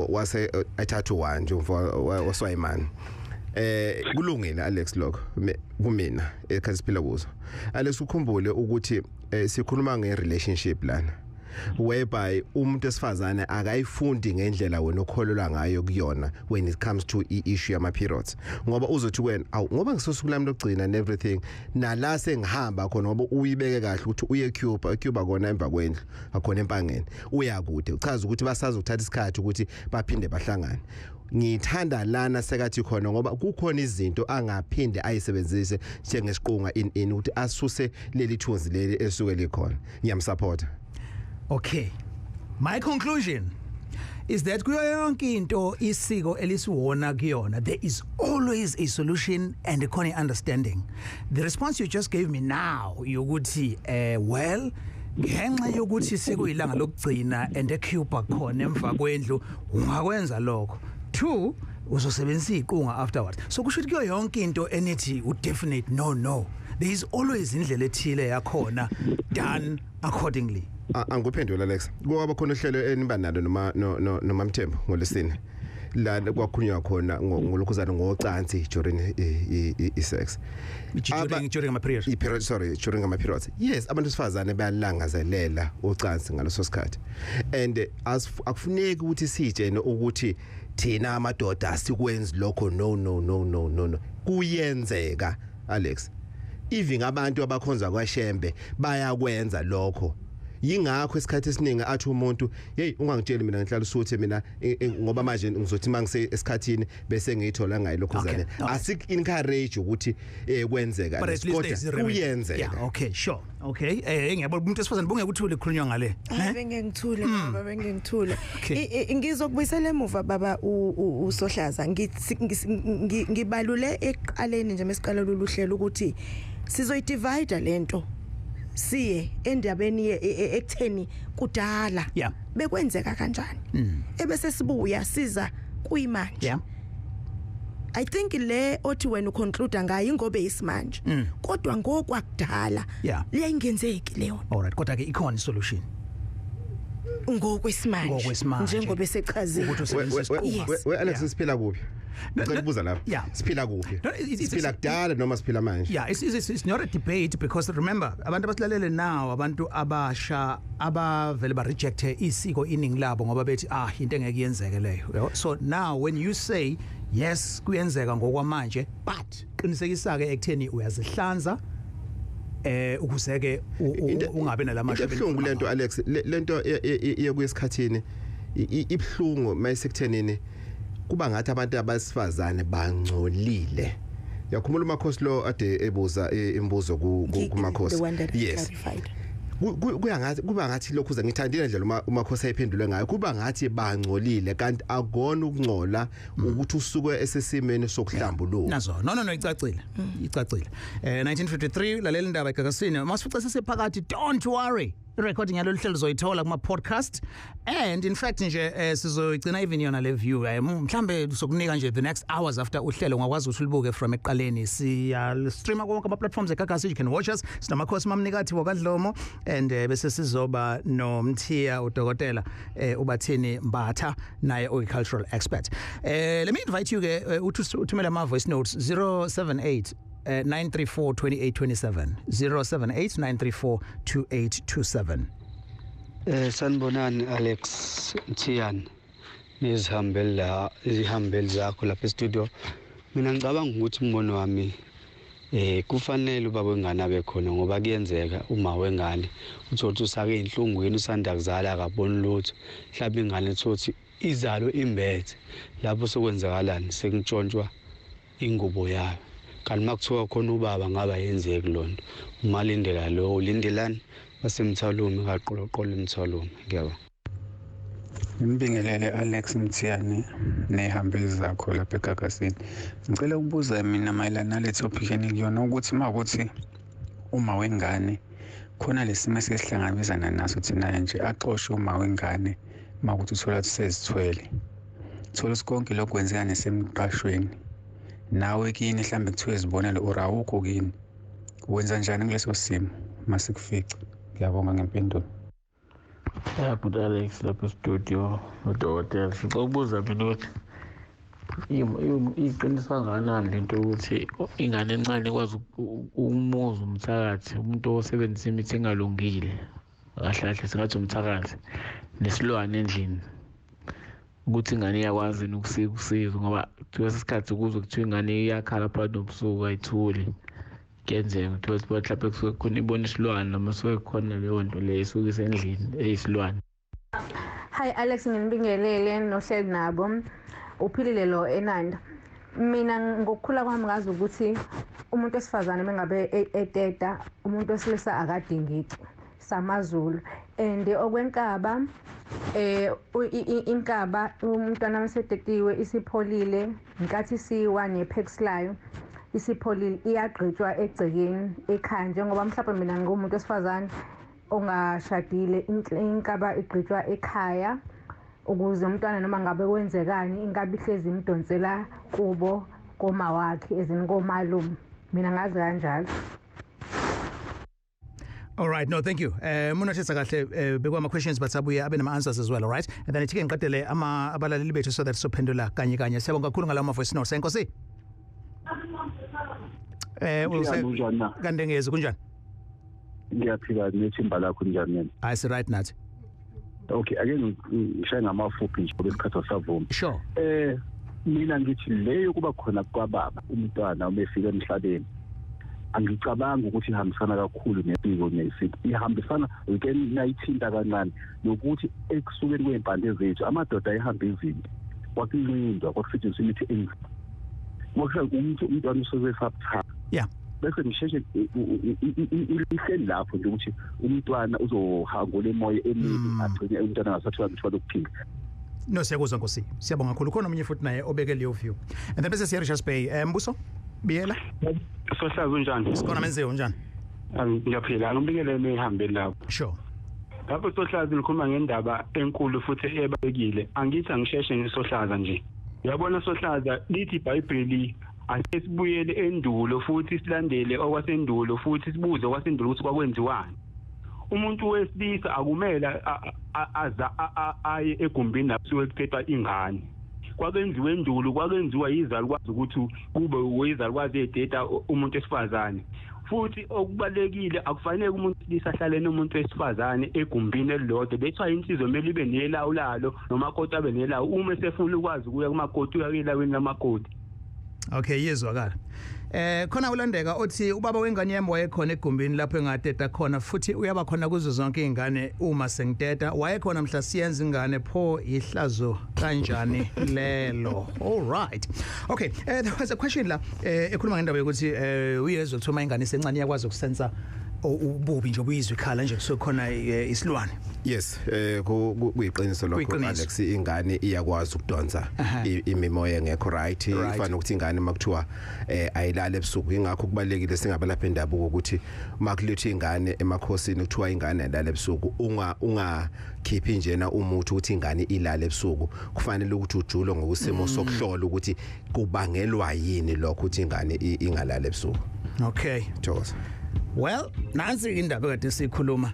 wase athathu wanje waswayimani kulungile Alex lokho kumina ekhasiphila kuzo Alex ukhumbule ukuthi sikhuluma nge-relationship lana whereby umuntu esifazane akayifundi ngendlela wena okholelwa ngayo kuyona when it comes to issue yama periods ngoba uzothi wena ngoba ngisosuku lami lokugcina and everything nala sengihamba khona ngoba uyibeke kahle ukuthi uye eCuba kona emva kwendlu akhona empangeni uyakude uchaza ukuthi basazi ukuthatha isikhathi ukuthi baphinde bahlangane ngithanda lana sekathi khona ngoba kukhona izinto angaphinde ayisebenzise njengesiqunga in ukuthi asuse leli thunzi leli esuke likhona ngiyamsupport. Okay, my conclusion is that kuyo yonke into isiko elisiwona kuyona there is always a solution and a understanding. The response you just gave me now yokuthi well ngenxa yokuthi sekuyilanga lokugcina and eCuba khona emva kwendlu ungakwenza lokho 2 uzosebenzisa iqunga afterwards so kusho ukuthi kuyo yonke into enithi definite no there is always indlela ethile yakhona done accordingly. Angikuphendula Alex kwaba khona uhlelo eniba nalo noma Mthembu ngolesine la kwakhulunywa khona ngolokhuzana ngocansi during sex during ama periods during ama periods yes abantu sifazane bayalangazelela ucansi ngaloso sikhathi and akufuneki ukuthi sitshene ukuthi thina amadoda asikwenzi lokho no kuyenzeka Alex even abantu abakhonza kwaShembe bayakwenza lokho yingakho isikhathi esiningi athi umuntu hey ungangitsheli mina ngihlala usuthi mina ngoba manje ngizothi mangise esikhathini bese ngiyithola ngayo lokhuzane asik encourage ukuthi kwenzeka kodwa uyenzeka yeah okay sure okay ngiyabona umuntu esifazane bonge ukuthule kukhulunywa ngale bengengithule baba bengengithule ngizokubuyisela emuva baba usohlaza ngibalule eqaleni nje mesiqala loluhlelo ukuthi sizoyidivide lento siye endabeni ekutheni kudala bekwenzeka kanjani ebese sibuya siza kuyimanje I think le othi wena uconclude ngayo ingobe isimanje kodwa ngokwakudala liyayingenzeki leyo alright kodwa ke ikhona isolution ngokwesimanje njengoba esechazile we Alex siphila kuphi ngicela ukubuza lapha siphila kuphi siphila kudala noma siphila manje it's not a debate because remember abantu abasilalele now abantu abasha abavele ba reject isiko iningi labo ngoba bethi into engeke yenzeke leyo so now when you say yes kuyenzeka ngokwamanje but qinisekisa ke ekutheni uyazihlanza ukuseke ungabe nalamasha ebhlungu lento Alex lento yekuyesikhathini ibhlungu mayisekuthenini kuba ngathi abantu abasifazane bangcolile yakhumula umakhosi lo ade ebuza imbuzo kumakhosi yes kuba ngathi lokhu ngithandile ndlela umakhosi ayiphendule ngayo kuba ngathi bangcolile kanti akona ukungcola ukuthi usuke esesimeni sokuhlambuluka nazo no icacile 1953 lalela indaba eGagasini masifica sesephakathi don't worry recording yalo hlelo zoyithola kuma podcast and in fact nje sizoyigcina even yona le view mhlambe sokunika nje the next hours after uhlelo ngakwazi ukuthi ulibuke from eqaleni siya streama konke ama platforms eGagasini you can watch us sinamakhosi mamnikathi wakadlomo and bese sizoba noMthiya udokotela ubathini Mbatha naye cultural expert let me invite you ke uthumela ama voice notes 078 9342827 078 9342827 sanibonani Alex Mthiyane izihambeli zakho lapha e-studio mina ngicabanga ukuthi umbono wami kufanele ubaba wengane abe khona ngoba kuyenzeka uma wengane uthothi usake inhlungwini usanda kuzala akaboni lutho mhlawumbe ingane ethothi izalo imbethe lapho sokwenzakalani sekuntshontshwa ingubo yayo kanti makuthiwa khona ubaba ngaba yenzeki lonto umalindela lo ulindelani basemthwalume kaqoloqolo emthwalume ngiyabona Ngibingelele Alex Mthiyane nehambeli zakho lapha eGagasini ngicela ukubuza mina mayelana nale topic engiyona ukuthi makuthi uma wengane khona lesimo esihlangabezana naso thina nje axoshe uma wengane makuthi uthola sezithwele thola konke lokwenzeka nesemqashweni nawe kini mhlambe kuthiwe izibonelo urawukho kini wenza njani kuleso simo masikufica ngiyabonga ngempendulo Good Alex lapha studio udokotela sizokubuza mina ukuthi iqinisa kangakanani lento ukuthi ingane encane ikwazi ukumuza umthakathi umuntu osebenzisa imithi engalungile kahle singathi umthakathi nesilwane endlini ukuthi ingane iyakwazi ukusiza ngoba kwesikhathi kuzo kuthiwa ingane iyakhala phakathi nobusuku ayithuli kuyenzeka ukuthi mhlawumbe kusuke khona ibona isilwane noma suke khona leyo nto leyo isuke isendlini eyisilwane. Hi Alex ngibingelele nohleli nabo uphilile lo enanda mina ngokukhula kwami ngazi ukuthi umuntu esifazane mengabe eteta umuntu wesilisa akadingiki samaZulu and okwenkaba inkaba umntwana masetetiwe isipholile inkathi siwa nepexlayo isipholile iyagqitshwa egcekeni ekhaya njengoba mhlawumbe mina ngumuntu wesifazane ongashadile inkaba igqitshwa ekhaya ukuze umntwana noma ngabe wenzekani inkabi ihlezi imdonsela kubo koma wakhe ezini komalume mina ngazi kanjalo. All right, no, thank you. Munothisa kahle bekwama questions but abuye abe nama answers as well, all right? And then ithi ke ngiqedele abalaleli bethu so that sophendula kanye kanye. Siyabonga kakhulu ngalawo voice note. Enkosi. Kandengezi kunjani? Ngiyaphila nethimba lakho njani mina? I see right nathi. Okay, ake ngishaya ngamafuphi nje besikhathi wasavuma. Sure. Mina ngithi leyo kuba khona kwababa umntwana umefika emhlabeni. Angicabanga ukuthi ihambisana kakhulu nesiko nesiko. Ihambisana nayithinta kancane nokuthi ekusukeni kwempande zethu amadoda ayihamba izinto. Kwakuncindwa kwakusetshenziswa imithi enzima. Ngokusho umntwana usuke esabutha. Yeah. Bese ngisheshe ihleli lapho nje ukuthi umntwana uzohangula emoya emibi agcine umntwana angasathola ithuba lokuphila. No, siyakuzwa Nkosi. Siyabonga kakhulu. Khona omunye futhi naye obeke leyo view. And then bese siya Richards Bay. Mbuso Biyela. Sohlaza unjani? Sikhona menze unjani? Ngiyaphila. Ngibingelele ehambe lapho. Sure. Lapho Sohlaza ngikhuluma ngendaba enkulu futhi ebalekile. Angithi angisheshe ngisohlaza nje. Uyabona Sohlaza lithi iBhayibheli asesibuyele endulo futhi silandele okwasendulo futhi sibuze okwasendulo ukuthi kwakwenziwani. Umuntu wesilisa akumela aye egumbini lapho kuphethwa ingane. Kwakwenziwa endulo kwakwenziwa yizalukwazi ukuthi kube uyizalukwazi edeta umuntu esifazane. Futhi okubalekile akufanele umuntu wesilisa ahlale nomuntu wesifazane egumbini elilodwa. Bethiwa insizwa kumele ibe nelawu lalo noma kodwa abe nelawu uma sefuna ukwazi ukuya kumakoti uya elawini lamakoti. Okay, yezwakala. Khona ulandeka othi ubaba wengane yami wayekhona egumbini lapho engadeta khona futhi uyaba khona kuzo zonke izingane uma sengideta wayekhona mhla siyenza ingane pho ihlazo kanjani lelo. All right. Okay, there was a question la ekhuluma ngendaba yokuthi uyezwe ukuthoma ingane sencane yakwazi ukusensa ububi nje obuyizwe ikhala nje kusokhona isilwane. Yes, kuyiqiniso lokho Alex ingane iyakwazi ukudonsa imimoya ngekho right ifana ukuthi ingane makuthiwa ayilala ebusuku ingakho kubalekile singabe lapha endabuko ukuthi makulethe ingane emakhosini kuthiwa ingane ayilala ebusuku ungakhiphi njena umuthi ukuthi ingane ilala ebusuku kufanele ukuthi ujulo ngokusimo sokuhlola ukuthi kubangelwa yini lokho ukuthi ingane ingalala ebusuku. Okay, Thokoza. Well, nansi indaba kade sikhuluma.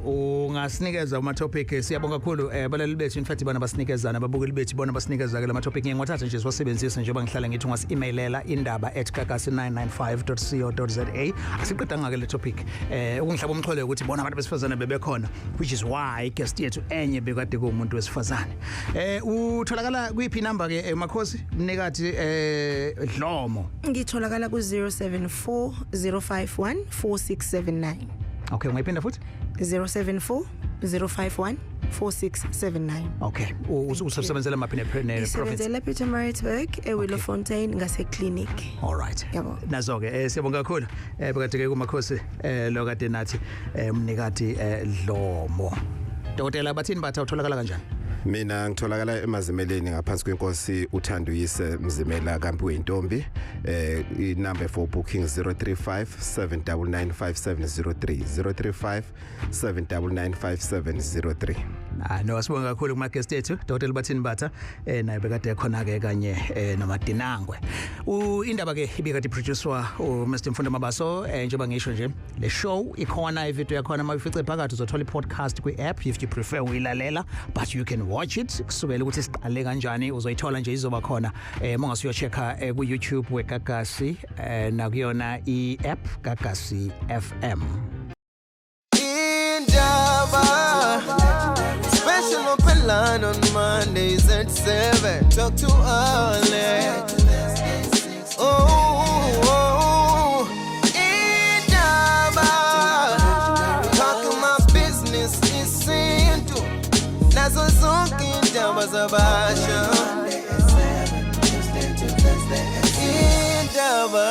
Ungasinikeza uma topic siyabonga kakhulu abalaleli bethu in fact bana basinikezana ababukeli bethu bona basinikeza ke lama topic ngiyathatha nje siwasebenzisa njengoba ngihlala ngithi ungasi-emailela indaba@kakasi99.5.co.za asiqeda ngake le topic ukungihlaba umxholo ukuthi bona abantu besifazane bebekhona which is why guest yethu enye bekade kumuntu wesifazane utholakala kuyiphi number ke Makhosi mnikathi Dlomo ngitholakala ku 074 051 4679. Okay, ungayiphinda futhi 074 051 4679. Okay, usebenzela maphi province? Usebenzela Pietermaritzburg eWillowfontein ngase clinic. All right. Yabo. Nazo ke siyabonga kakhulu bekade ke kuMakhosi lo kade nathi umnikati Dlomo. Dokotela bathini batha utholakala kanjani? Mina ngitholakala emazimeleni ngaphansi kwenkosi uthando uyise Mzimela kampi wentombi inumber for booking 035 7995703 035 7995703. No asibonga kakhulu kuma guest ethu Dr. Bathini Batha naye bekade khona ke kanye noMadinangwe. Indaba ke ibikade producerwa uMr Mfundo Mabaso njengoba ngisho nje le show ikhona ivideo yakhona mayifice phakathi uzothola i-podcast kwi-app if you prefer uyilalela but you can watch it kusukela ukuthi siqale kanjani uzoyithola nje izoba khona mongasuyo checka ku YouTube weGagasi na kuyona i-app Gagasi FM. Indaba special open line on Mondays at 7 talk to Alex. Oh, Indaba talking my business nesintu nazo zonke indaba zabasha Indaba